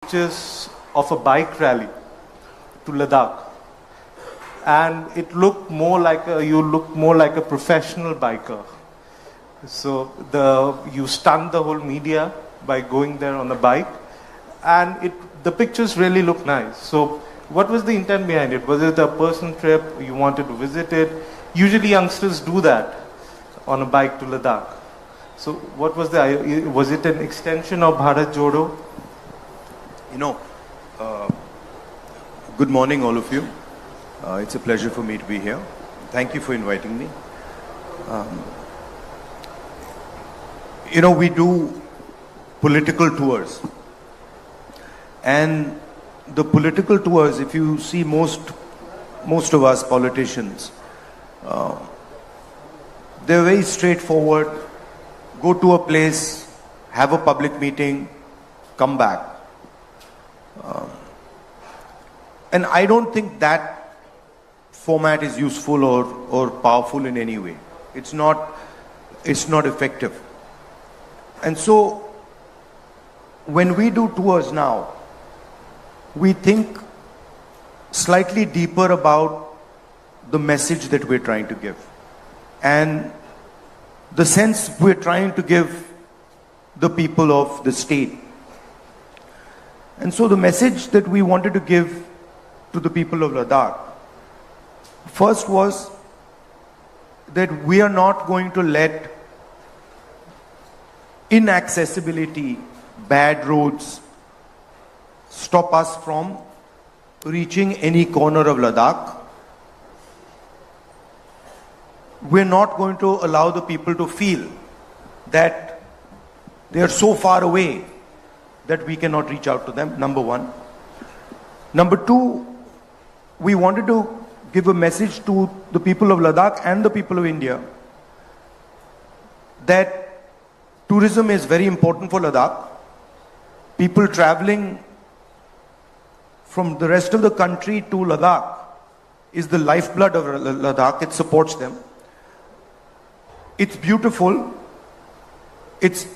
pictures of a bike rally to Ladakh, and it looked more like you look more like a professional biker. So you stunned the whole media by going there on a bike, and the pictures really look nice. So what was the intent behind it? Was it a personal trip? You wanted to visit it? Usually youngsters do that on a bike to Ladakh. So what was was it an extension of Bharat Jodo? You know, good morning all of you. It's a pleasure for me to be here. Thank you for inviting me. We do political tours. And the political tours, if you see most of us politicians, they're very straightforward. Go to a place, have a public meeting, come back. And I don't think that format is useful or powerful in any way. It's not effective. And so when we do tours now, we think slightly deeper about the message that we're trying to give and the sense we're trying to give the people of the state. And so the message that we wanted to give to the people of Ladakh first was that we are not going to let inaccessibility, bad roads, stop us from reaching any corner of Ladakh. We're not going to allow the people to feel that they are so far away that we cannot reach out to them, number one. Number two, we wanted to give a message to the people of Ladakh and the people of India that tourism is very important for Ladakh. People traveling from the rest of the country to Ladakh is the lifeblood of Ladakh. It supports them. It's beautiful. It's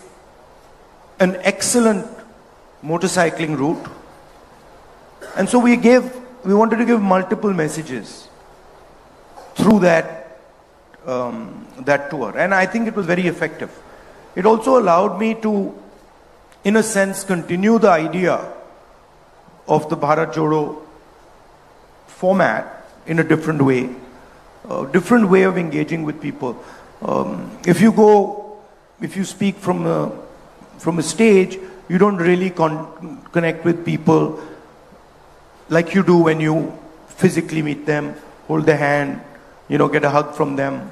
an excellent motorcycling route. And so we wanted to give multiple messages through that tour. And I think it was very effective. It also allowed me to, in a sense, continue the idea of the Bharat Jodo format in a different way of engaging with people. If you speak from a stage, you don't really connect with people like you do when you physically meet them, hold their hand, get a hug from them.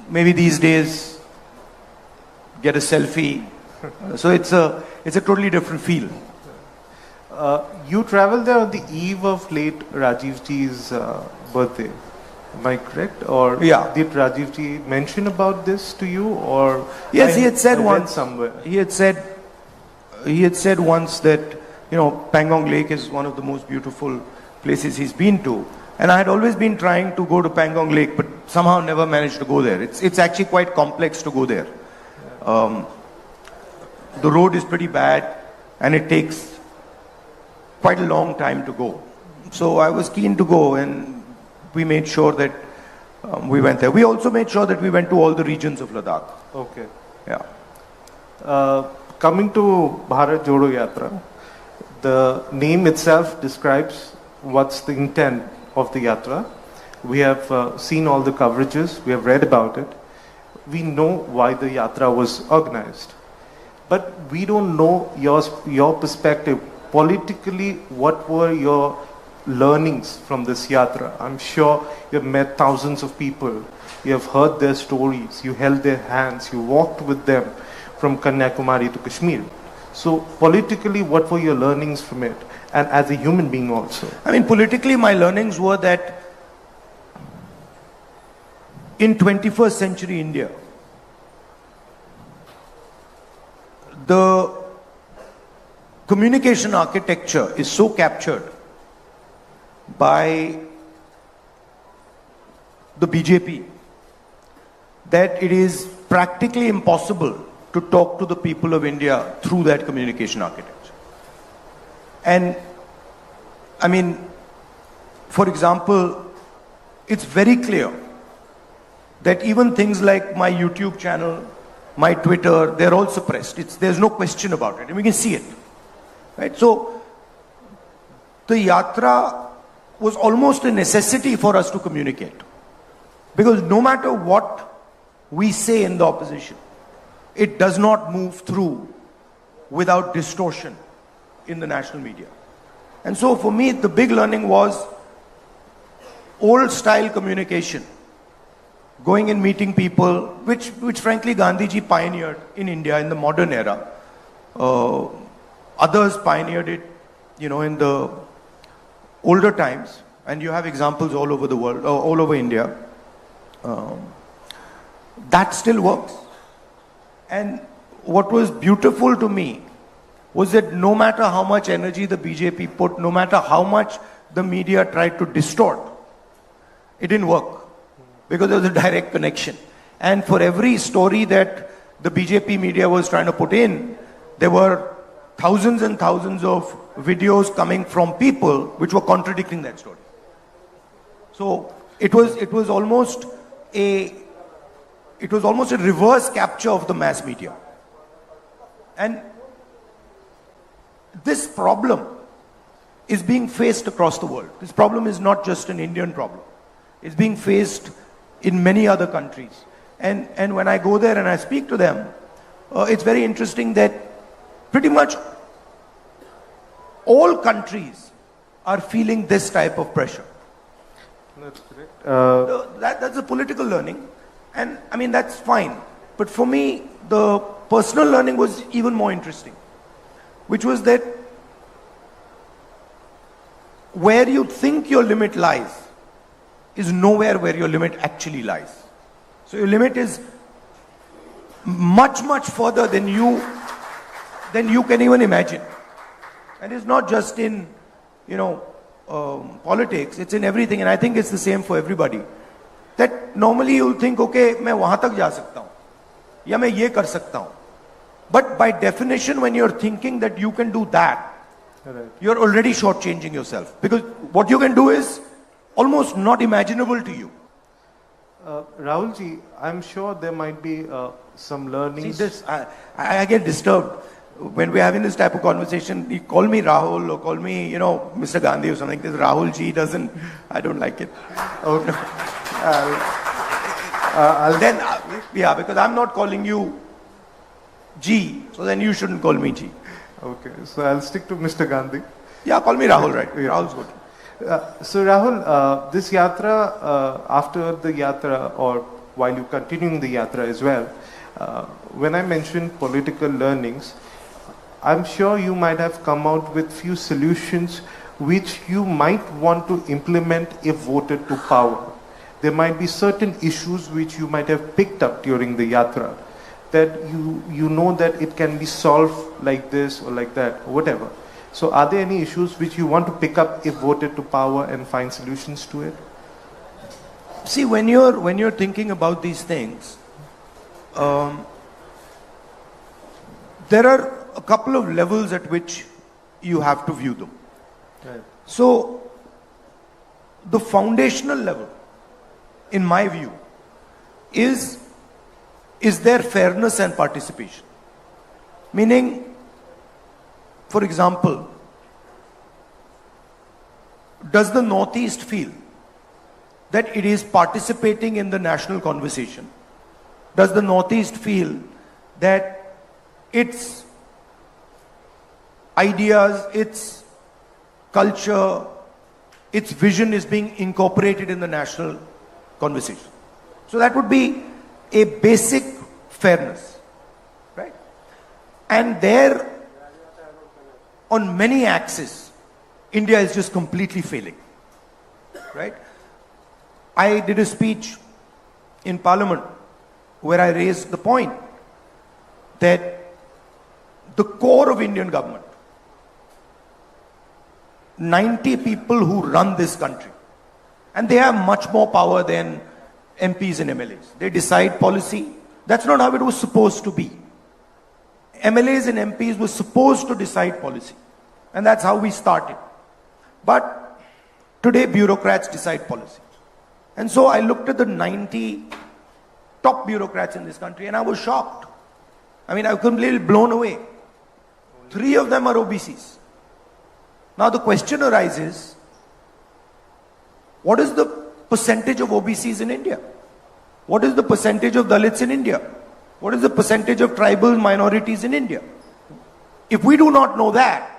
Maybe these days, get a selfie. So it's a totally different feel. You traveled there on the eve of late Rajiv Ji's birthday. Am I correct? Or yeah. Did Rajiv Ji mention about this to you? Or yes, he had said once. Somewhere. He had said once that Pangong Lake is one of the most beautiful places he's been to. And I had always been trying to go to Pangong Lake, but somehow never managed to go there. It's actually quite complex to go there. The road is pretty bad, and it takes quite a long time to go. So I was keen to go, and we made sure that we went there. We also made sure that we went to all the regions of Ladakh. Okay. Yeah. Coming to Bharat Jodo Yatra, the name itself describes what's the intent of the Yatra. We have seen all the coverages. We have read about it. We know why the Yatra was organized. But we don't know your perspective. Politically, what were your learnings from this Yatra? I'm sure you have met thousands of people. You have heard their stories. You held their hands. You walked with them from Kanyakumari to Kashmir. So politically, what were your learnings from it? And as a human being also? I mean, politically, my learnings were that in 21st century India, the communication architecture is so captured by the BJP that it is practically impossible to talk to the people of India through that communication architecture. And I mean, for example, it's very clear that even things like my YouTube channel, my Twitter, they're all suppressed. There's no question about it, and we can see it. Right? So, the yatra was almost a necessity for us to communicate. Because no matter what we say in the opposition, it does not move through without distortion in the national media. And so for me, the big learning was old style communication, going and meeting people, which frankly Gandhiji pioneered in India in the modern era. Others pioneered it, in the older times, and you have examples all over the world, all over India. That still works. And what was beautiful to me was that no matter how much energy the BJP put, no matter how much the media tried to distort, it didn't work because there was a direct connection. And for every story that the BJP media was trying to put in, there were thousands and thousands of videos coming from people which were contradicting that story. So it was almost a reverse capture of the mass media. And this problem is being faced across the world. This problem is not just an Indian problem. It's being faced in many other countries. And when I go there and I speak to them, it's very interesting that pretty much all countries are feeling this type of pressure. That's correct. That's a political learning. And I mean, that's fine. But for me, the personal learning was even more interesting, which was that where you think your limit lies is nowhere where your limit actually lies. So your limit is much, much further than you can even imagine. And it's not just in, politics, it's in everything. And I think it's the same for everybody. That normally you'll think, okay, मैं वहां तक जा सकता हूं, या मैं ये कर सकता हूं. But by definition, when you're thinking that you can do that, right, you're already shortchanging yourself. Because what you can do is almost not imaginable to you. Rahulji, I'm sure there might be some learnings. See this, I get disturbed when we're having this type of conversation. You call me Rahul or call me, Mr. Gandhi or something. This Rahul ji doesn't, I don't like it. Oh, no. Because I'm not calling you G, so then you shouldn't call me G. Okay, so I'll stick to Mr. Gandhi. Yeah, call me Rahul, right? Yeah. Rahul's good. So Rahul, this yatra, after the yatra or while you continuing the yatra as well, when I mentioned political learnings, I'm sure you might have come out with few solutions which you might want to implement if voted to power. There might be certain issues which you might have picked up during the yatra that you know that it can be solved like this or like that or whatever. So are there any issues which you want to pick up if voted to power and find solutions to it? See, when you're thinking about these things, there are a couple of levels at which you have to view them. Right. So the foundational level, in my view, is there fairness and participation? Meaning, for example, does the Northeast feel that it is participating in the national conversation? Does the Northeast feel that its ideas, its culture, its vision is being incorporated in the national conversation? So that would be a basic fairness, right? And there, on many axes, India is just completely failing, right? I did a speech in Parliament where I raised the point that the core of Indian government, 90 people who run this country, and they have much more power than MPs and MLAs. They decide policy. That's not how it was supposed to be. MLAs and MPs were supposed to decide policy. And that's how we started. But today bureaucrats decide policy. And so I looked at the 90 top bureaucrats in this country and I was shocked. I mean, I was completely blown away. 3 of them are OBCs. Now the question arises, what is the percentage of OBCs in India? What is the percentage of Dalits in India? What is the percentage of tribal minorities in India? If we do not know that,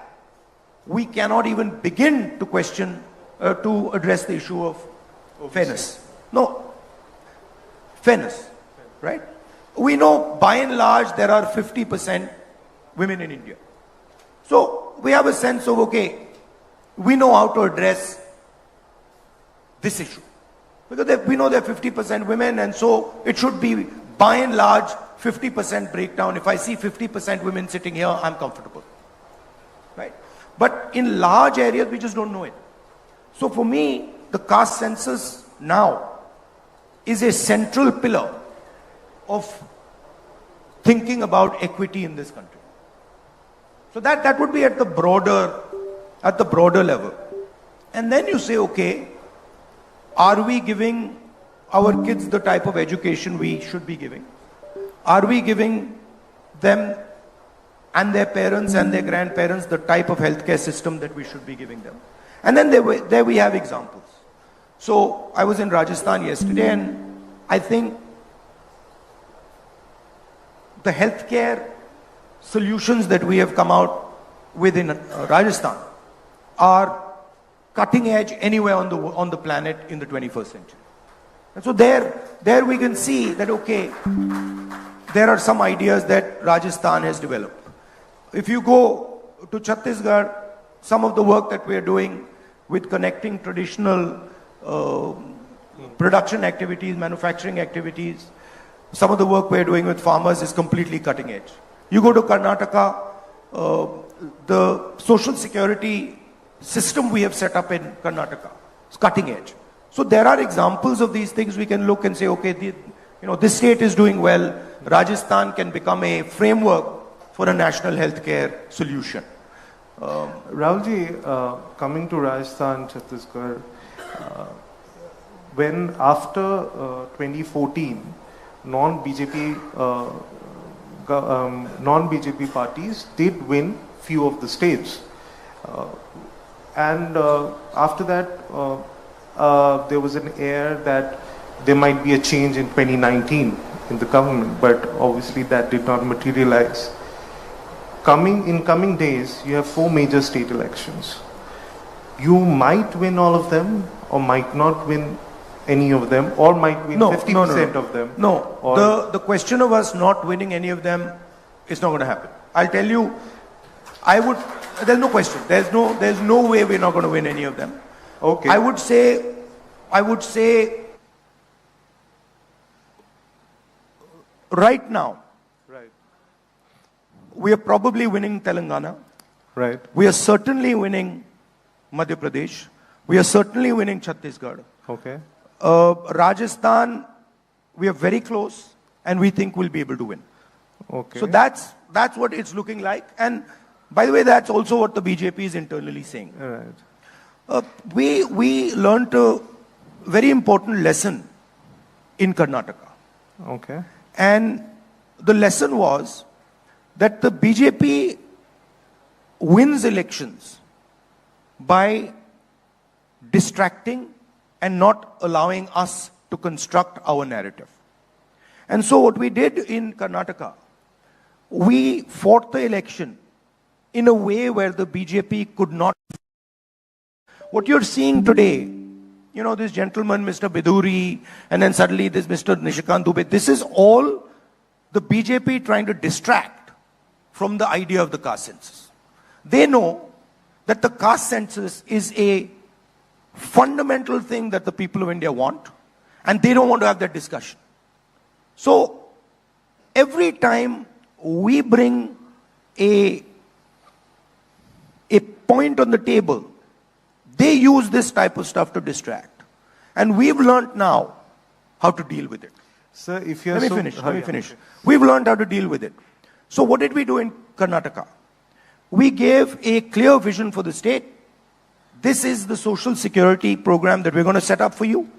we cannot even begin to question, to address the issue of fairness. No, fairness, right? We know by and large there are 50% women in India. So we have a sense of, okay, we know how to address this issue. Because we know there are 50% women, and so it should be by and large 50% breakdown. If I see 50% women sitting here, I'm comfortable. Right? But in large areas, we just don't know it. So for me, the caste census now is a central pillar of thinking about equity in this country. So that would be at the broader level. And then you say, okay, are we giving our kids the type of education we should be giving? Are we giving them and their parents and their grandparents the type of healthcare system that we should be giving them? And then there we have examples. So I was in Rajasthan yesterday, and I think the healthcare solutions that we have come out with in Rajasthan are cutting edge anywhere on the planet in the 21st century. And so there we can see that, okay, there are some ideas that Rajasthan has developed. If you go to Chhattisgarh, some of the work that we are doing with connecting traditional production activities, manufacturing activities, some of the work we're doing with farmers is completely cutting edge. You go to Karnataka, the social security system we have set up in Karnataka is cutting edge. So there are examples of these things we can look and say, okay, this state is doing well. Rajasthan can become a framework for a national healthcare solution. Rahulji, coming to Rajasthan, Chhattisgarh, when after 2014, non-BJP parties did win few of the states. And after that, there was an air that there might be a change in 2019 in the government, but obviously that did not materialize. In coming days, you have 4 major state elections. You might win all of them, or might not win any of them, or might win 50% of them. No, the question of us not winning any of them is not going to happen. I'll tell you, there's no question. There's no way we're not going to win any of them. Okay. I would say right now, we are probably winning Telangana. Right. We are certainly winning Madhya Pradesh. We are certainly winning Chhattisgarh. Okay. Rajasthan, we are very close, and we think we'll be able to win. Okay. So that's what it's looking like. And by the way, that's also what the BJP is internally saying. Right. We learned a very important lesson in Karnataka. Okay. And the lesson was that the BJP wins elections by distracting and not allowing us to construct our narrative. And so what we did in Karnataka, we fought the election in a way where the BJP could not. What you're seeing today, this gentleman, Mr. Biduri, and then suddenly this Mr. Nishikant Dubey, this is all the BJP trying to distract from the idea of the caste census. They know that the caste census is a fundamental thing that the people of India want, and they don't want to have that discussion. So every time we bring a point on the table, they use this type of stuff to distract. And we've learned now how to deal with it. Sir, if you're Let me finish. We've learned how to deal with it. So what did we do in Karnataka? we gave a clear vision for the state. This is the social security program that we're going to set up for you.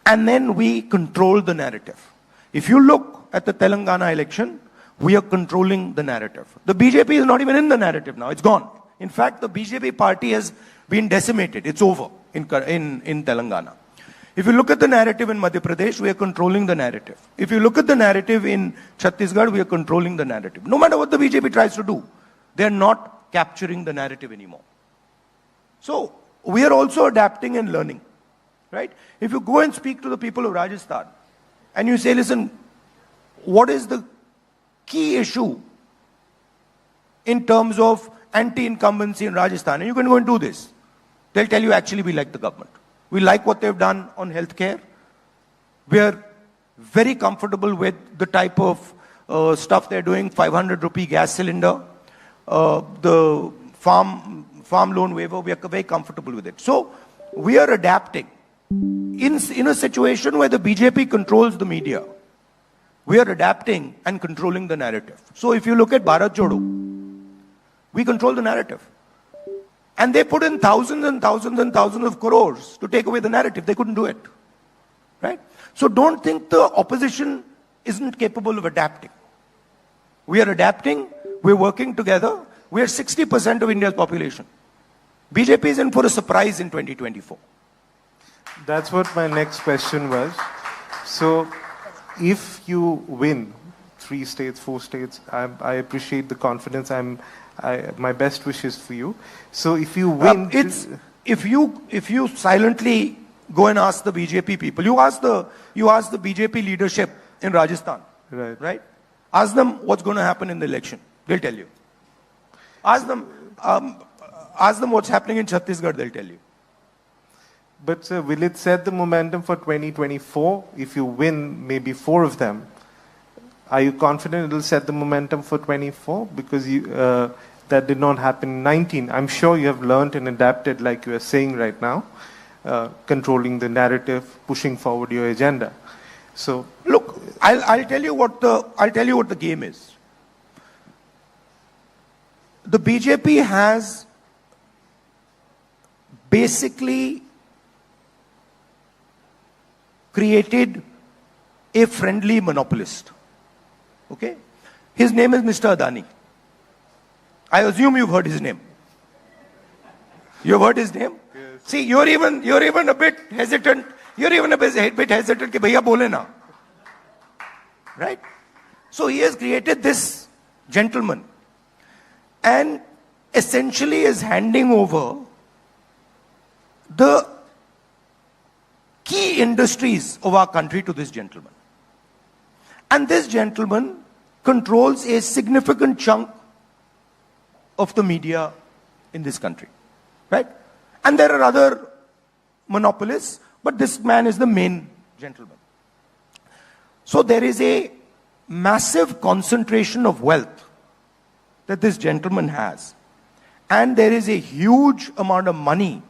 And then we control the narrative. If you look at the Telangana election, we are controlling the narrative. The BJP is not even in the narrative now. It's gone. In fact, the BJP party has been decimated. It's over in Telangana. If you look at the narrative in Madhya Pradesh, we are controlling the narrative. If you look at the narrative in Chhattisgarh, we are controlling the narrative. No matter what the BJP tries to do, they are not capturing the narrative anymore. So, we are also adapting and learning. Right? If you go and speak to the people of Rajasthan, and you say, listen, what is the key issue in terms of anti-incumbency in Rajasthan? And you can go and do this. They'll tell you, actually, we like the government. We like what they've done on healthcare. We're very comfortable with the type of stuff they're doing, 500 rupee gas cylinder, the farm loan waiver, we are very comfortable with it. So, we are adapting. In a situation where the BJP controls the media, we are adapting and controlling the narrative. So if you look at Bharat Jodo, we control the narrative. And they put in thousands and thousands and thousands of crores to take away the narrative. They couldn't do it. Right? So don't think the opposition isn't capable of adapting. We are adapting, we're working together, we are 60% of India's population. BJP is in for a surprise in 2024. That's what my next question was. So, if you win 3 states, 4 states, I appreciate the confidence. My best wishes for you. So, if you win, if you silently go and ask the BJP people, you ask the BJP leadership in Rajasthan, right? Ask them what's going to happen in the election. They'll tell you. Ask them what's happening in Chhattisgarh. They'll tell you. But will it set the momentum for 2024? If you win maybe 4 of them, are you confident it will set the momentum for 24? Because that did not happen in 19. I'm sure you have learned and adapted, like you are saying right now, controlling the narrative, pushing forward your agenda. So look, I'll tell you what the game is. The BJP has basically created a friendly monopolist. Okay? His name is Mr. Adani. I assume you've heard his name. You've heard his name? Yes. See, you're even a bit hesitant. You're even a bit hesitant कि भैया बोले ना. Right? So he has created this gentleman and essentially is handing over the key industries of our country to this gentleman. And this gentleman controls a significant chunk of the media in this country. Right? And there are other monopolists, but this man is the main gentleman. So there is a massive concentration of wealth that this gentleman has. And there is a huge amount of money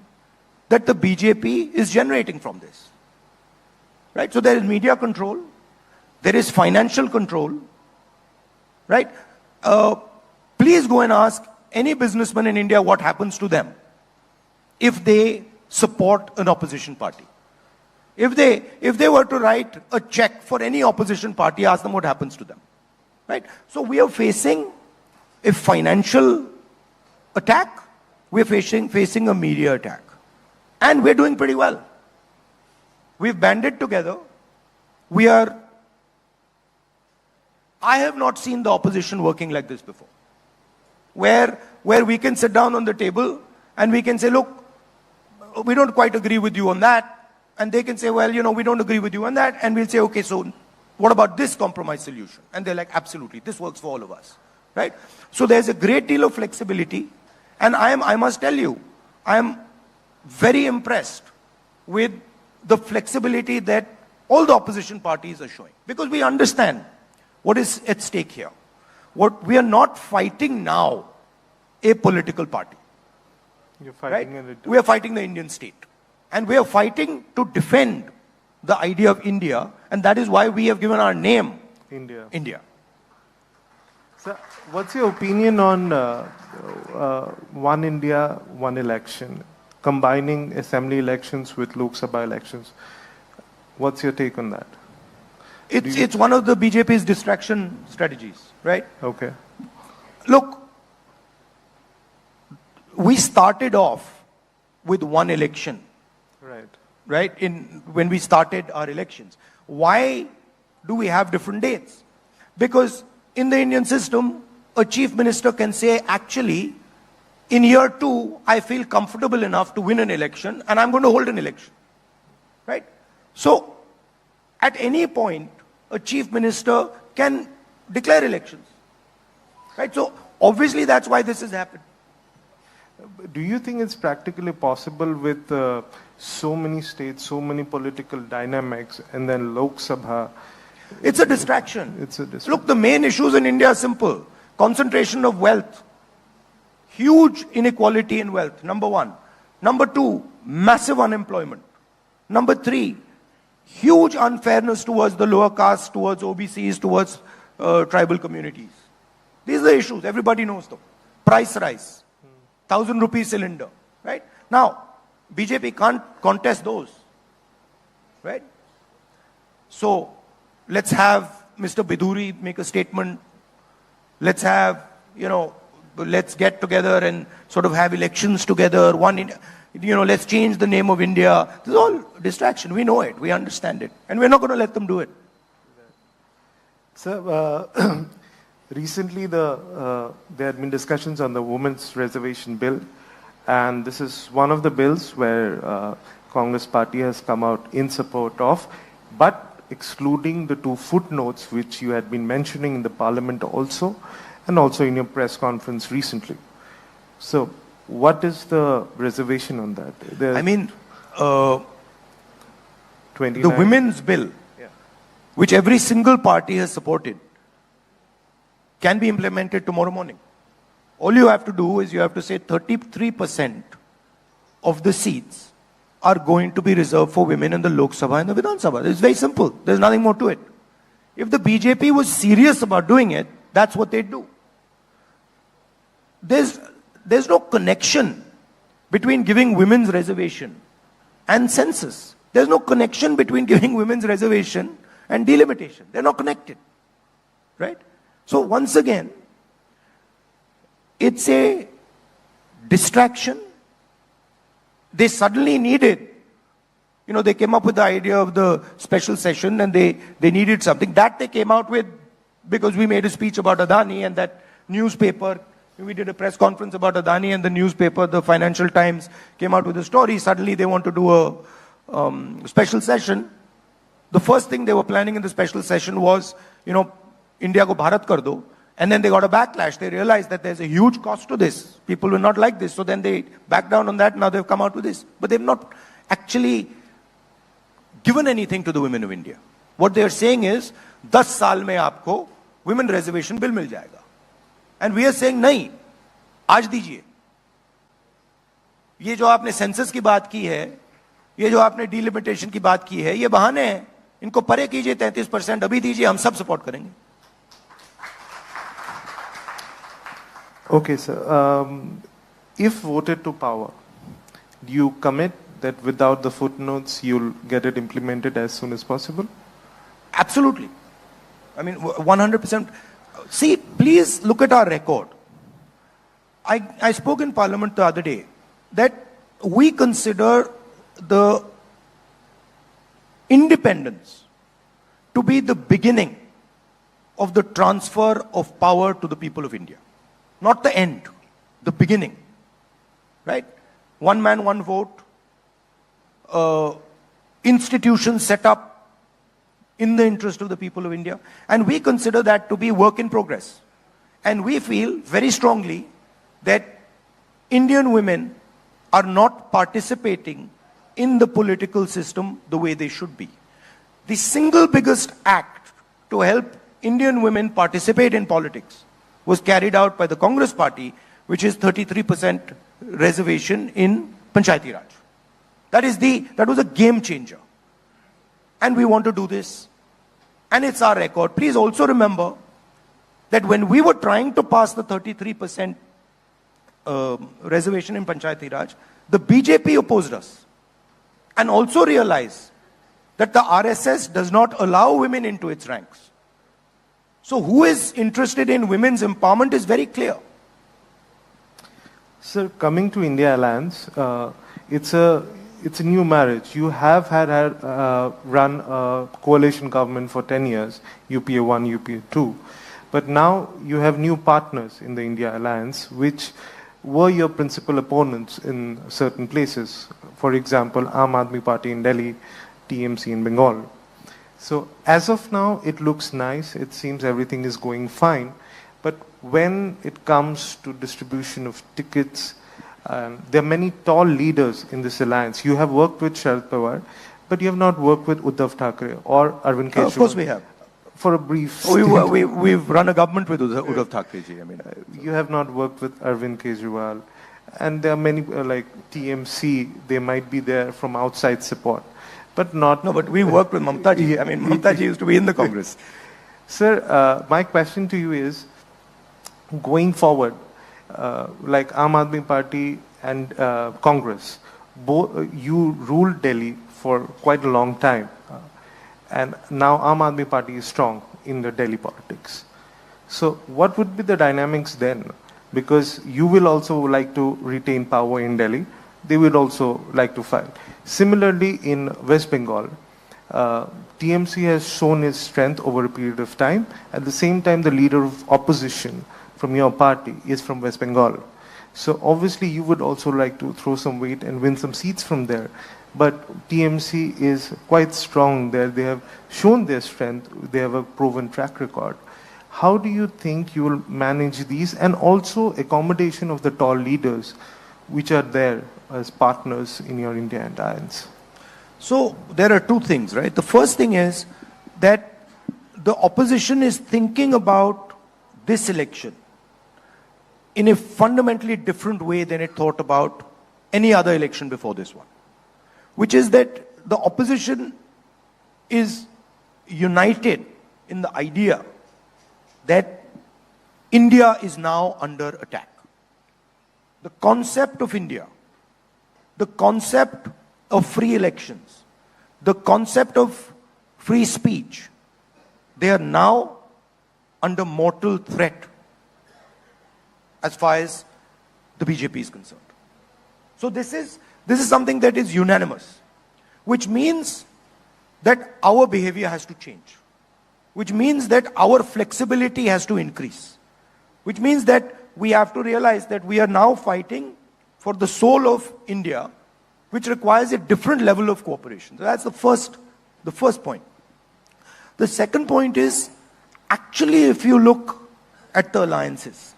that the BJP is generating from this. Right? So there is media control, there is financial control, right? Please go and ask any businessman in India what happens to them if they support an opposition party. If they were to write a check for any opposition party, ask them what happens to them. Right? So we are facing a financial attack, we're facing a media attack. And we're doing pretty well. We've banded together. I have not seen the opposition working like this before. Where we can sit down on the table and we can say, look, we don't quite agree with you on that. And they can say, well, we don't agree with you on that. And we'll say, okay, so what about this compromise solution? And they're like, absolutely, this works for all of us. Right? So there's a great deal of flexibility. And I must tell you, I am very impressed with the flexibility that all the opposition parties are showing. Because we understand what is at stake here. We are not fighting now a political party. You're fighting right? We are fighting the Indian state. And we are fighting to defend the idea of India. And that is why we have given our name, India. So, what's your opinion on One India, One Election, combining assembly elections with Lok Sabha elections? What's your take on that? It's one of the BJP's distraction strategies, right? Okay. Look, we started off with one election, right? When we started our elections. Why do we have different dates? Because in the Indian system, a chief minister can say, actually, in year 2, I feel comfortable enough to win an election and I'm going to hold an election, right? So, at any point, a chief minister can declare elections, right? So, obviously, that's why this has happened. Do you think it's practically possible with so many states, so many political dynamics, and then Lok Sabha? It's a distraction. It's a distraction. Look, the main issues in India are simple. Concentration of wealth. Huge inequality in wealth, number 1. Number 2, massive unemployment. Number 3, huge unfairness towards the lower caste, towards OBCs, towards tribal communities. These are the issues. Everybody knows them. Price rise. 1,000 rupees cylinder. Right? Now, BJP can't contest those. Right? So, let's have Mr. Biduri make a statement. Let's have, let's get together and sort of have elections together. Let's change the name of India. This is all distraction. We know it. We understand it. And we're not going to let them do it. Sir, recently there had been discussions on the Women's Reservation Bill. And this is one of the bills where Congress party has come out in support of, but excluding the 2 footnotes which you had been mentioning in the parliament also, and also in your press conference recently. So, what is the reservation on that? The women's bill, which every single party has supported, can be implemented tomorrow morning. All you have to do is you have to say 33% of the seats are going to be reserved for women in the Lok Sabha and the Vidhan Sabha. It's very simple. There's nothing more to it. If the BJP was serious about doing it, that's what they'd do. There's no connection between giving women's reservation and census. There's no connection between giving women's reservation and delimitation. They're not connected. Right? So once again, it's a distraction. They suddenly needed, they came up with the idea of the special session and they needed something. That they came out with because we made a speech about Adani and that newspaper, we did a press conference about Adani and the newspaper, the Financial Times, came out with a story. Suddenly they want to do a special session. The first thing they were planning in the special session was, India ko Bharat kar do. And then they got a backlash. They realized that there's a huge cost to this. People will not like this. So then they backed down on that. Now they've come out with this. But they've not actually given anything to the women of India. What they're saying is, 10 saal mein aapko women reservation bill mil jayega. And we are saying, nahi, aaj dijiye. ये जो आपने census की बात की है, ये जो आपने डिलिमिटेशन की बात की है, ये बहाने हैं. इनको परे कीजिए 33%, अभी दीजिए, हम सब सपोर्ट करेंगे. Okay, sir. If voted to power, do you commit that without the footnotes, you'll get it implemented as soon as possible? Absolutely. 100%. See, please look at our record. I spoke in Parliament the other day that we consider the independence to be the beginning of the transfer of power to the people of India. Not the end, the beginning. Right? One man, one vote. Institutions set up in the interest of the people of India. And we consider that to be work in progress. And we feel very strongly that Indian women are not participating in the political system the way they should be. The single biggest act to help Indian women participate in politics was carried out by the Congress party, which is 33% reservation in Panchayati Raj. That was a game changer. And we want to do this. And it's our record. Please also remember that when we were trying to pass the 33% reservation in Panchayati Raj, the BJP opposed us. And also realize that the RSS does not allow women into its ranks. So who is interested in women's empowerment is very clear. Sir, coming to India Alliance, it's a new marriage. You have run a coalition government for 10 years, UPA 1, UPA 2. But now you have new partners in the India Alliance, which were your principal opponents in certain places. For example, Aam Aadmi Party in Delhi, TMC in Bengal. So as of now, it looks nice. It seems everything is going fine. But when it comes to distribution of tickets, there are many tall leaders in this alliance. You have worked with Sharad Pawar, but you have not worked with Uddhav Thackeray or Arvind Kejriwal. Of course we have. For a brief we've run a government with Uddhav Thackeray ji. I mean, you have not worked with Arvind Kejriwal. And there are many, like TMC, they might be there from outside support. But not... No, but we worked with Mamta ji. I mean, Mamta ji used to be in the Congress. Sir, my question to you is, going forward, like Aam Aadmi Party and Congress, you ruled Delhi for quite a long time. And now Aam Aadmi Party is strong in the Delhi politics. So what would be the dynamics then? Because you will also like to retain power in Delhi. They would also like to fight. Similarly, in West Bengal, TMC has shown its strength over a period of time. At the same time, the leader of opposition from your party is from West Bengal. So obviously, you would also like to throw some weight and win some seats from there. But TMC is quite strong there. They have shown their strength. They have a proven track record. How do you think you will manage these, and also accommodation of the tall leaders which are there as partners in your India Alliance? So there are two things, right? The first thing is that the opposition is thinking about this election in a fundamentally different way than it thought about any other election before this one, which is that the opposition is united in the idea that India is now under attack. The concept of India, the concept of free elections, the concept of free speech, they are now under mortal threat as far as the BJP is concerned. So this is something that is unanimous, which means that our behavior has to change, which means that our flexibility has to increase, which means that we have to realize that we are now fighting for the soul of India, which requires a different level of cooperation. So that's the first point. The second point is, actually, if you look at the alliances,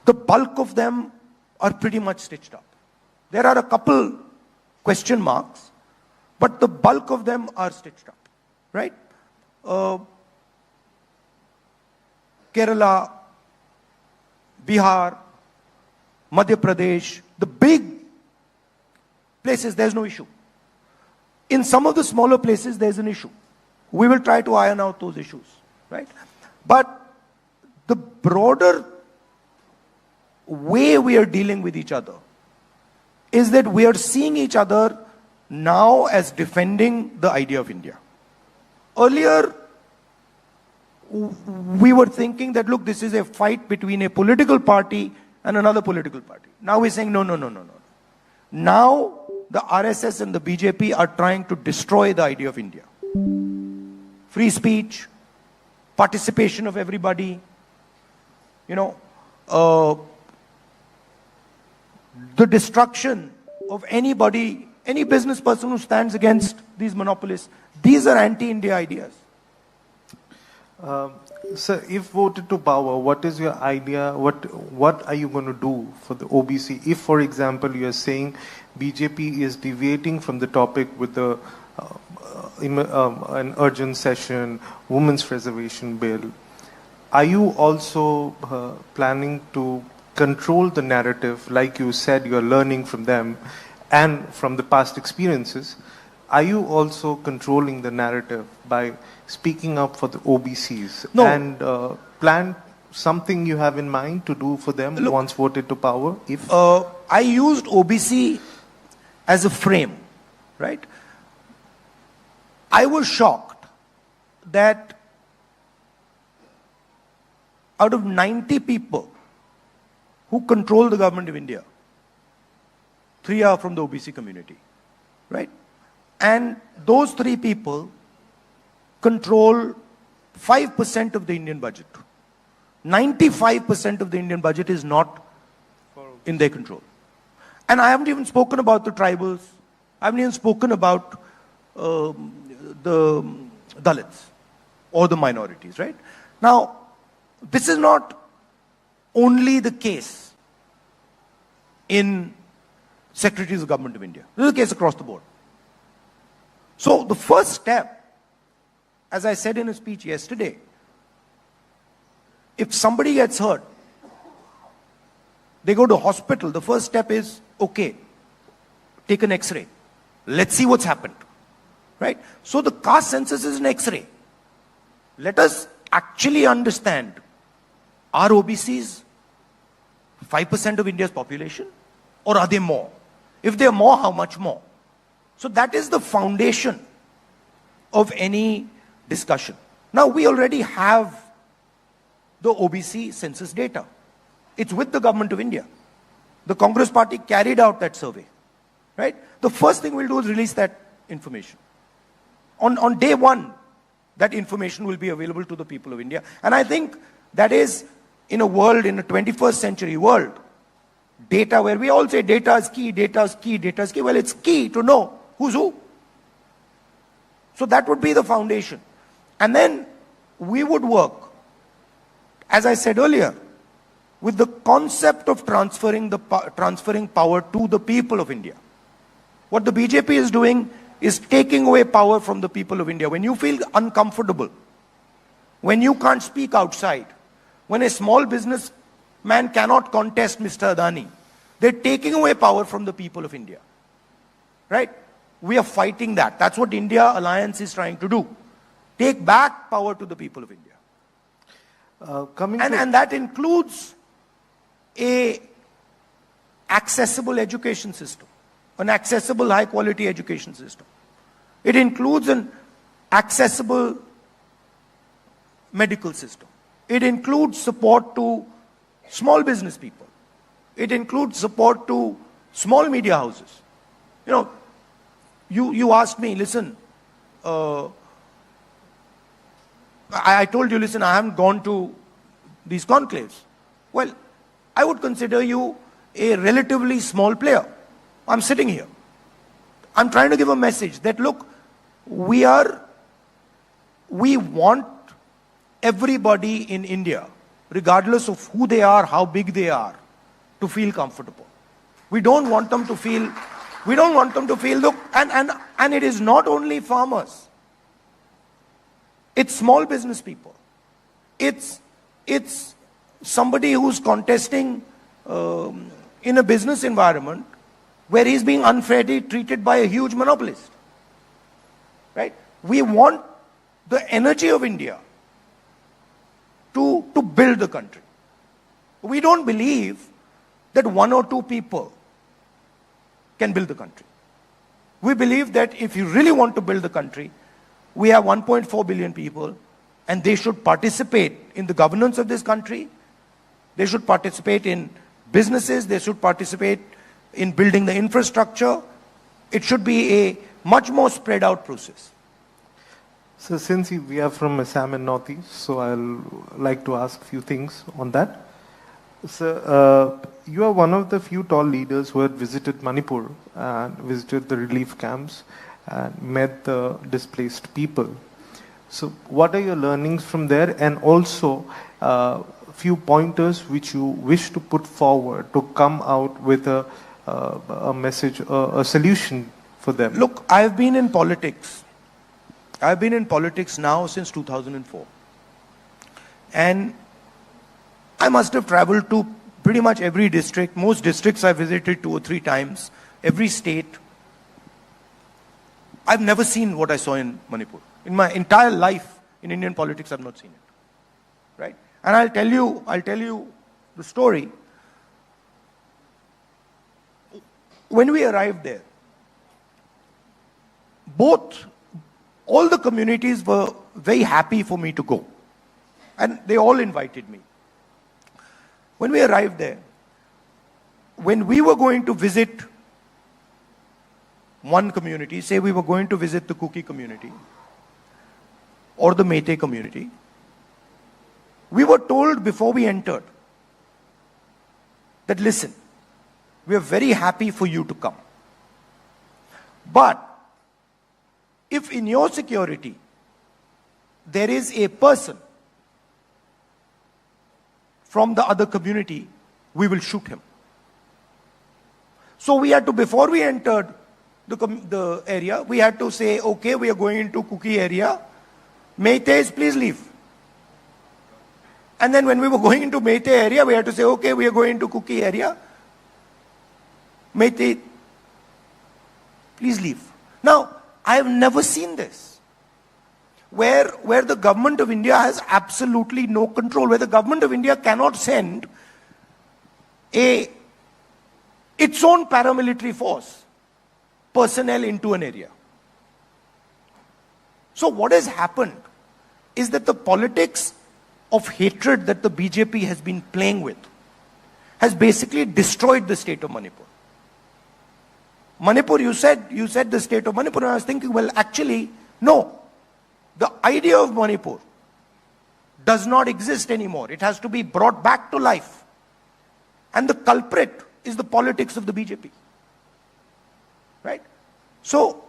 the bulk of them are pretty much stitched up. There are a couple question marks, but the bulk of them are stitched up, right? Kerala, Bihar, Madhya Pradesh, the big places, there's no issue. In some of the smaller places, there's an issue. We will try to iron out those issues, right? But the broader way we are dealing with each other is that we are seeing each other now as defending the idea of India. Earlier, we were thinking that, look, this is a fight between a political party and another political party. Now we're saying, no. Now, the RSS and the BJP are trying to destroy the idea of India. Free speech, participation of everybody, the destruction of anybody, any business person who stands against these monopolists. These are anti-India ideas. Sir, if voted to power, what is your idea? What are you going to do for the OBC? If, for example, you are saying BJP is deviating from the topic with the an urgent session, women's reservation bill, are you also planning to control the narrative? Like you said, you are learning from them and from the past experiences. are you also controlling the narrative by speaking up for the OBCs? No. And plan something you have in mind to do for them once voted to power? If I used OBC as a frame, right? I was shocked that out of 90 people who control the government of India, 3 are from the OBC community, right? And those 3 people control 5% of the Indian budget. 95% of the Indian budget is not in their control. And I haven't even spoken about the tribals. I haven't even spoken about the Dalits or the minorities, right? Now, this is not only the case in secretaries of government of India. This is the case across the board. So the first step, as I said in a speech yesterday, if somebody gets hurt, they go to hospital, the first step is, okay, take an X-ray. Let's see what's happened, right? So the caste census is an X-ray. Let us actually understand, are OBCs 5% of India's population, or are they more? If they are more, how much more? So that is the foundation of any discussion. Now we already have the OBC census data. It's with the government of India. The Congress party carried out that survey, right? The first thing we'll do is release that information. On day one, that information will be available to the people of India. And I think that is, in a world, in a 21st century world, data where we all say data is key, data is key, data is key. Well, it's key to know who's who. So that would be the foundation. And then we would work, as I said earlier, with the concept of transferring power to the people of India. What the BJP is doing is taking away power from the people of India. When you feel uncomfortable, when you can't speak outside, when a small businessman cannot contest Mr. Adani, they're taking away power from the people of India. Right? We are fighting that. That's what India Alliance is trying to do. Take back power to the people of India. And that includes a accessible education system, an accessible high quality education system. It includes an accessible medical system. It includes support to small business people. It includes support to small media houses. You know, you asked me, listen, I told you, listen, I haven't gone to these conclaves. Well, I would consider you a relatively small player. I'm sitting here. I'm trying to give a message that, look, we want everybody in India, regardless of who they are, how big they are, to feel comfortable. We don't want them to feel, look, and it is not only farmers. It's small business people. It's somebody who's contesting in a business environment where he's being unfairly treated by a huge monopolist. Right? We want the energy of India to build the country. We don't believe that 1 or 2 people can build the country. We believe that if you really want to build the country, we have 1.4 billion people, and they should participate in the governance of this country. They should participate in businesses. They should participate in building the infrastructure. It should be a much more spread out process. So since we are from Assam and Northeast, so I'll like to ask a few things on that. So you are one of the few tall leaders who had visited Manipur and visited the relief camps and met the displaced people. So what are your learnings from there, and also few pointers which you wish to put forward to come out with a message, a solution for them? Look, I've been in politics. I've been in politics now since 2004. And I must have traveled to pretty much every district. Most districts I visited 2 or 3 times. Every state. I've never seen what I saw in Manipur. In my entire life in Indian politics, I've not seen it. Right? And I'll tell you the story. When we arrived there, all the communities were very happy for me to go. And they all invited me. When we arrived there, when we were going to visit one community, say we were going to visit the Kuki community or the Meitei community, we were told before we entered that, listen, we are very happy for you to come. But if in your security there is a person from the other community, we will shoot him. So we had to, before we entered the area, we had to say, okay, we are going into Kuki area. Meiteis, please leave. And then when we were going into Meitei area, we had to say, okay, we are going into Kuki area. Meitei, please leave. Now, I have never seen this. Where the government of India has absolutely no control, where the government of India cannot send its own paramilitary force, personnel into an area. So what has happened is that the politics of hatred that the BJP has been playing with has basically destroyed the state of Manipur. Manipur, you said the state of Manipur, and I was thinking, well, actually, no. The idea of Manipur does not exist anymore. It has to be brought back to life. And the culprit is the politics of the BJP. Right? So,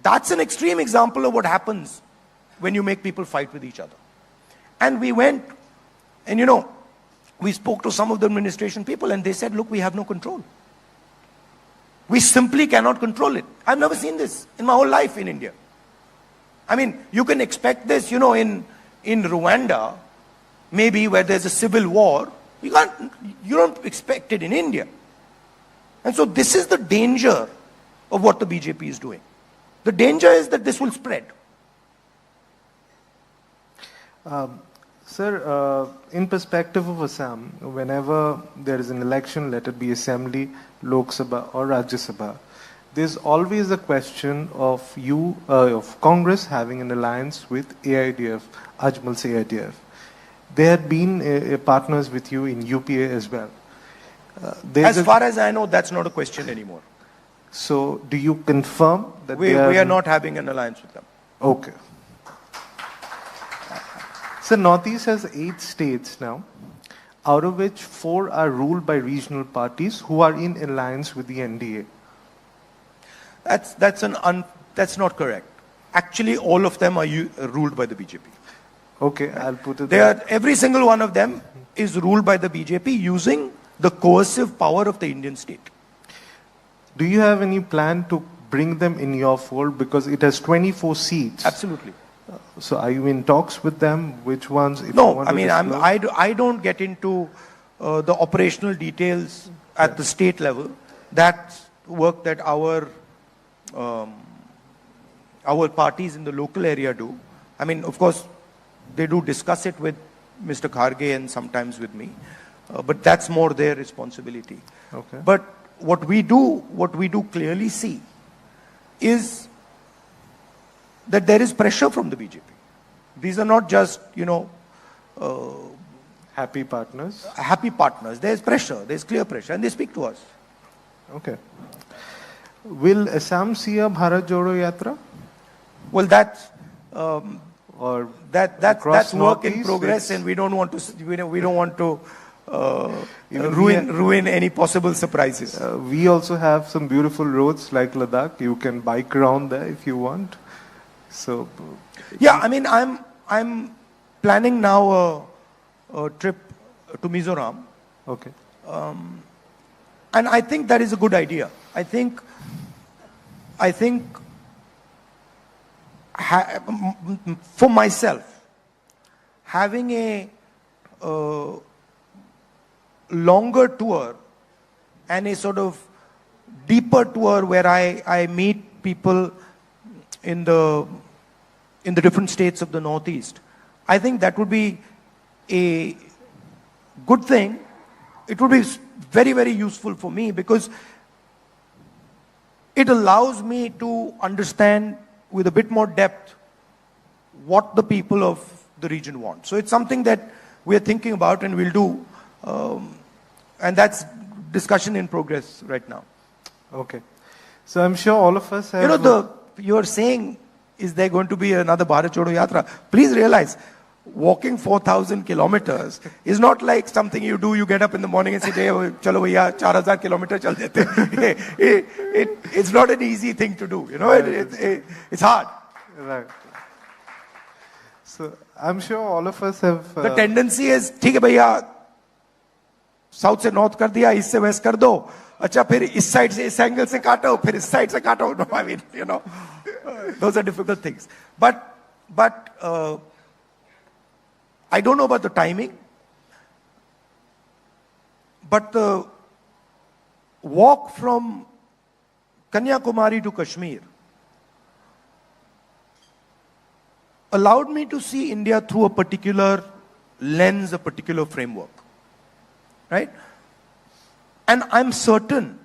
that's an extreme example of what happens when you make people fight with each other. And we went, and we spoke to some of the administration people, and they said, look, we have no control. We simply cannot control it. I've never seen this in my whole life in India. I mean, you can expect this, in Rwanda, maybe where there's a civil war. You don't expect it in India. And so this is the danger of what the BJP is doing. The danger is that this will spread. Sir, in perspective of Assam, whenever there is an election, let it be Assembly, Lok Sabha or Rajya Sabha, there's always a question of of Congress having an alliance with AIDF, Ajmal's AIDF. They had been partners with you in UPA as well. As far as I know, that's not a question anymore. So, do you confirm that we are not having an alliance with them? Okay. So, Northeast has 8 states now, out of which 4 are ruled by regional parties who are in alliance with the NDA. That's not correct. Actually, all of them are ruled by the BJP. Okay, I'll put it there. Every single one of them is ruled by the BJP using the coercive power of the Indian state. Do you have any plan to bring them in your fold, because it has 24 seats? Absolutely. So are you in talks with them? Which ones? No, I mean, I don't get into the operational details at the state level. That's work that our parties in the local area do. I mean, of course, they do discuss it with Mr. Kharge and sometimes with me, but that's more their responsibility. Okay. But what we do clearly see is that there is pressure from the BJP. These are not just, happy partners. Happy partners. There's pressure. There's clear pressure, and they speak to us. Okay. Will Assam see a Bharat Jodo Yatra? Well, that's across work in Northeast, progress, and we don't want to ruin any possible surprises. We also have some beautiful roads like Ladakh. You can bike around there if you want. So, yeah, I mean, I'm planning now a trip to Mizoram. Okay. And I think that is a good idea. I think for myself, having a longer tour and a sort of deeper tour where I meet people in the different states of the Northeast. I think that would be a good thing. It would be very, very useful for me because it allows me to understand with a bit more depth what the people of the region want. So it's something that we're thinking about and we'll do. And that's discussion in progress right now. Okay. So I'm sure all of us have... You know, you're saying, is there going to be another Bharat Jodo Yatra? Please realize, walking 4,000 kilometers is not like something you do, you get up in the morning and say, hey, chalo bhaiya, 4,000 kilometers chal dete. It's not an easy thing to do, you know, it's hard. Right. So I'm sure all of us have... The tendency is, ठीक है भैया, south से north कर दिया, east से waste कर दो, अच्छा फिर इस साइड से इस एंगल से काटो, फिर इस साइड से काटो. No, I mean, you know, those are difficult things. But I don't know about the timing, but the walk from Kanyakumari to Kashmir allowed me to see India through a particular lens, a particular framework. Right? And I'm certain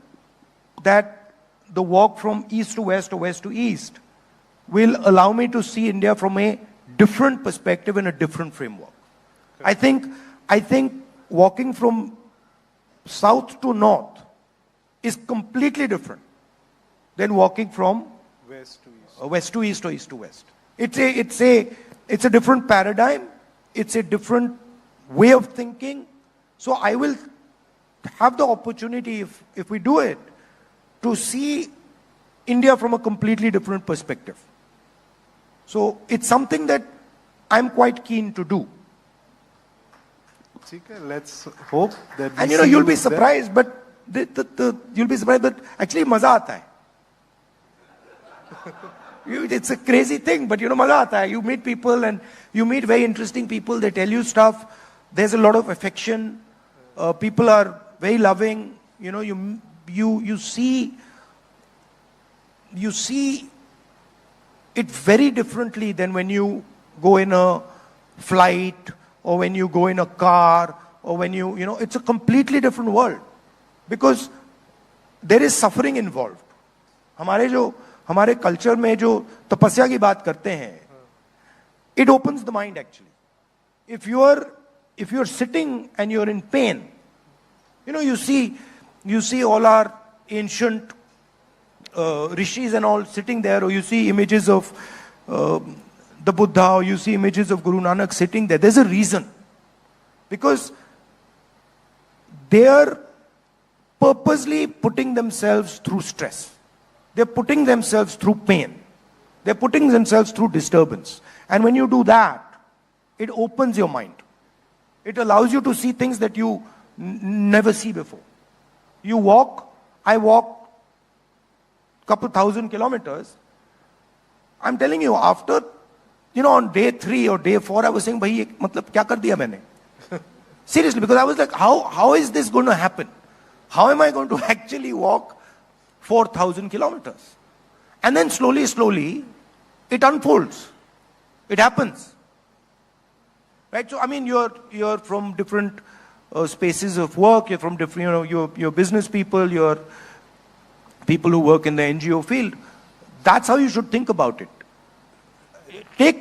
that the walk from east to west or west to east will allow me to see India from a different perspective and a different framework. I think walking from south to north is completely different than walking from west to east or east to west. It's a different paradigm. It's a different way of thinking. So I will have the opportunity, if we do it, to see India from a completely different perspective. So it's something that I'm quite keen to do. Let's hope that. And you know, you'll be surprised, but you'll be surprised, but actually maza aata hai. It's a crazy thing, but you know, maza aata hai. You meet people and you meet very interesting people. They tell you stuff. There's a lot of affection. People are very loving. You know, you see it very differently than when you go in a flight or when you go in a car or when you know, it's a completely different world because there is suffering involved. हमारे culture में जो तपस्या की बात करते हैं, it opens the mind actually. If you're sitting and you're in pain, you know, you see all our ancient rishis and all sitting there, or you see images of the Buddha, or you see images of Guru Nanak sitting there. There's a reason. Because they are purposely putting themselves through stress. They're putting themselves through pain. They're putting themselves through disturbance. And when you do that, it opens your mind. It allows you to see things that you never see before. I walk couple thousand kilometers. I'm telling you, after, you know, on day 3 or day 4, I was saying, bhai, matlab kya kar diya maine? Seriously, because I was like, how is this going to happen? How am I going to actually walk 4,000 kilometers? And then slowly, it unfolds. It happens. Right? So, I mean, you're from different spaces of work, you're from different, you know, you're business people, you're people who work in the NGO field. That's how you should think about it.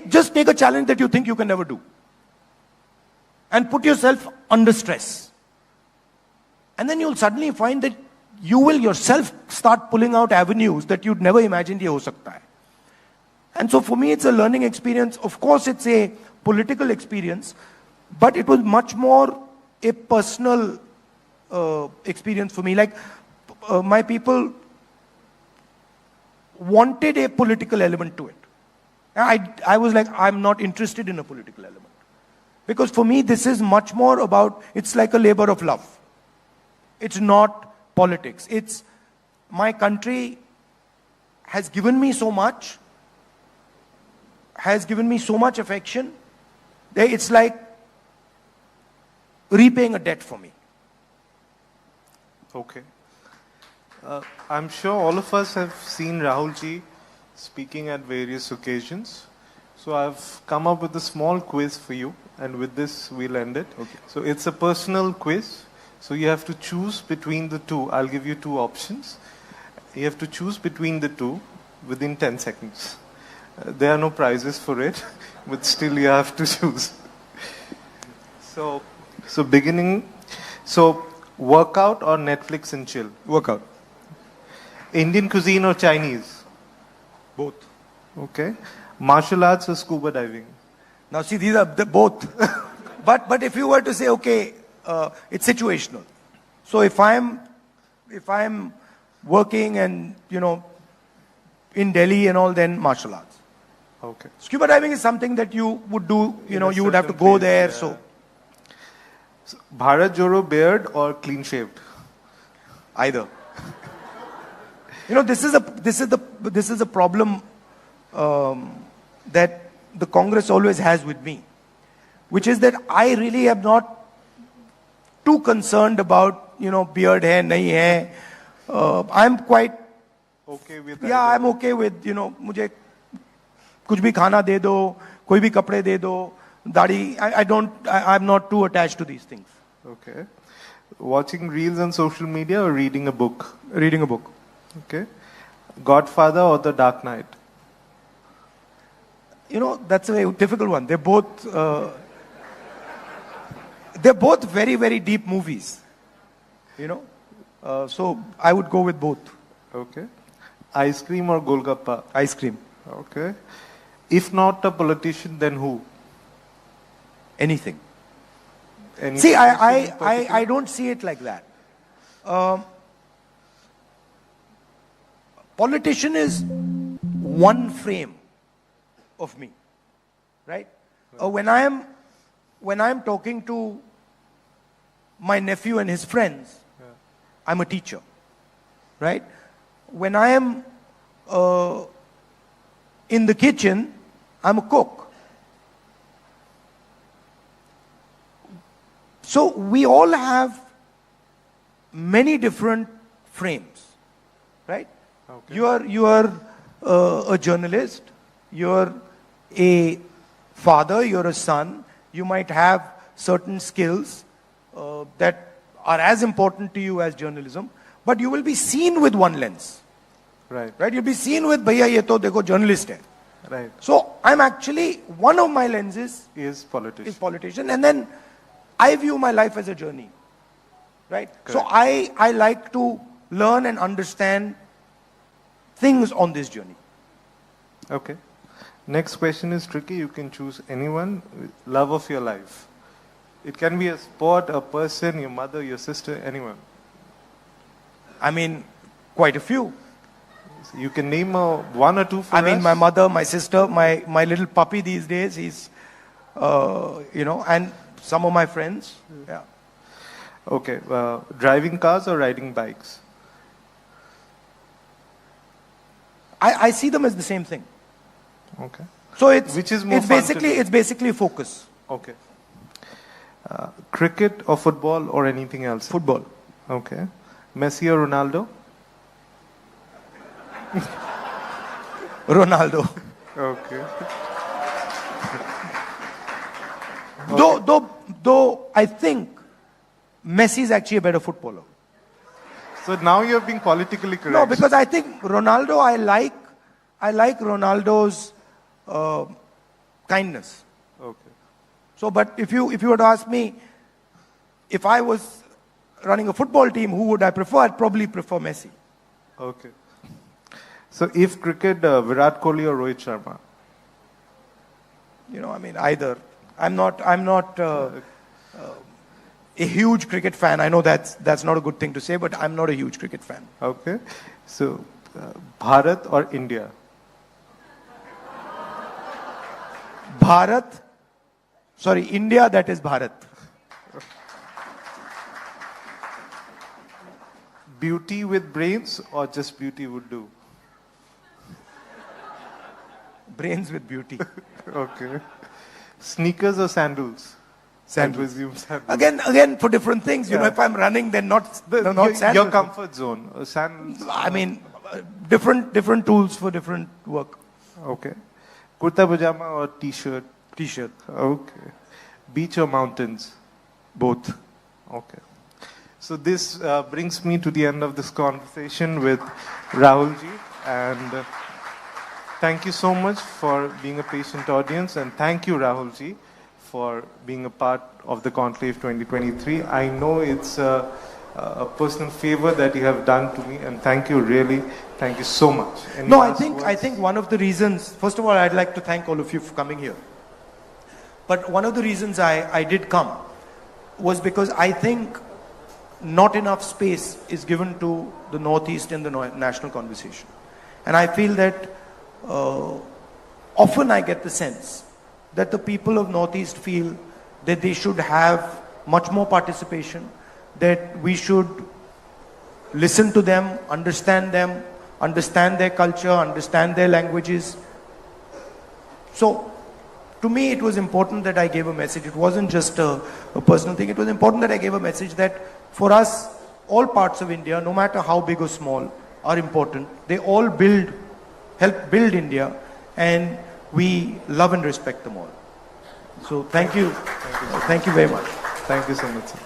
Just take a challenge that you think you can never do. And put yourself under stress. And then you'll suddenly find that you will yourself start pulling out avenues that you'd never imagined ye ho sakta hai. And so for me, it's a learning experience. Of course, it's a political experience, but it was much more a personal experience for me. Like, my people wanted a political element to it. I was like, I'm not interested in a political element. Because for me, this is much more about, it's like a labor of love. It's not politics. It's, my country has given me so much, has given me so much affection, that it's like repaying a debt for me. Okay. I'm sure all of us have seen Rahul ji speaking at various occasions. So I've come up with a small quiz for you, and with this we'll end it. Okay. So it's a personal quiz. So you have to choose between the two. I'll give you two options. You have to choose between the two within 10 seconds. There are no prizes for it, but still you have to choose. So beginning. So workout or Netflix and chill? Workout. Indian cuisine or Chinese? Both. Okay. Martial arts or scuba diving? Now see, these are both. but if you were to say, okay, it's situational. So if I'm working and, in Delhi and all, then martial arts. Okay. Scuba diving is something that you would do, you would have to certain go place, there. yeah. So Bharat Joro beard or clean shaved? either. This is a problem that the Congress always has with me, which is that I really am not too concerned about, beard hai, nahi hai. I'm quite, Okay with yeah, either. I'm okay with, मुझे कुछ भी खाना दे दो, कोई भी कपड़े दे दो, दाढ़ी, I'm not too attached to these things. Okay. Watching reels on social media or reading a book? Reading a book. Okay. Godfather or The Dark Knight? That's a very difficult one. They're both very, very deep movies. So I would go with both. Okay. Ice cream or Golgappa? Ice cream. Okay. If not a politician, then who? Anything. Any See, politician in I particular? don't see it like that. Politician is one frame of me, right? When I am talking to my nephew and his friends, I'm a teacher, right? When I am in the kitchen, I'm a cook. So we all have many different frames, right? Okay. You are a journalist, you're a father, you're a son, you might have certain skills that are as important to you as journalism, but you will be seen with one lens. Right. Right? You'll be seen with, bhaiya ye to dekho journalist hai. Right. So I'm actually, one of my lenses Is politician. is politician, and then I view my life as a journey. Right? So Correct. I like to learn and understand things on this journey. Okay. Next question is tricky. You can choose anyone. Love of your life. It can be a sport, a person, your mother, your sister, anyone. I mean, quite a few. You can name one or two for I mean, us. my mother, my sister, my little puppy these days, he's, and some of my friends. Yeah. Okay. Driving cars or riding bikes? I see them as the same thing. Okay. So it's Which is more it's fun to basically do? it's basically focus. Okay. Cricket or football or anything else? Football. Okay. Messi or Ronaldo? Ronaldo. Okay. Though I think Messi is actually a better footballer. So now you're being politically correct. No, because I think Ronaldo, I like Ronaldo's kindness. Okay. So, but if you were to ask me, if I was running a football team, who would I prefer? I'd probably prefer Messi. Okay. So if cricket, Virat Kohli or Rohit Sharma? I mean, either. I'm not a huge cricket fan. I know that's not a good thing to say, but I'm not a huge cricket fan. Okay. So Bharat or India? India, that is Bharat. Beauty with brains or just beauty would do? Brains with beauty. Okay. Sneakers or sandals? And resume sandals. Again, for different things. You know, if I'm running, then not sandals. Your comfort zone. Sandals. I mean, different tools for different work. Okay. Kurta pajama or t-shirt? T-shirt. Okay. Beach or mountains? Both. Okay. So this brings me to the end of this conversation with Rahulji. And thank you so much for being a patient audience. And thank you, Rahulji, for being a part of the Conclave 2023. I know it's a personal favor that you have done to me, and thank you, really. Thank you so much. Any No, last I think one of the reasons, first of all, I'd like to thank all of you for coming here. But one of the reasons I did come was because I think not enough space is given to the Northeast in the national conversation. And I feel that often I get the sense that the people of Northeast feel that they should have much more participation, that we should listen to them, understand their culture, understand their languages. So, to me, it was important that I gave a message. It wasn't just a personal thing. It was important that I gave a message that for us, all parts of India, no matter how big or small, are important. They all help build India, and we love and respect them all. So thank you. Thank you very much. Thank you so much, sir.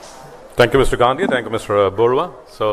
Thank you, Mr. Gandhi. Thank you, Mr. Borwa. So.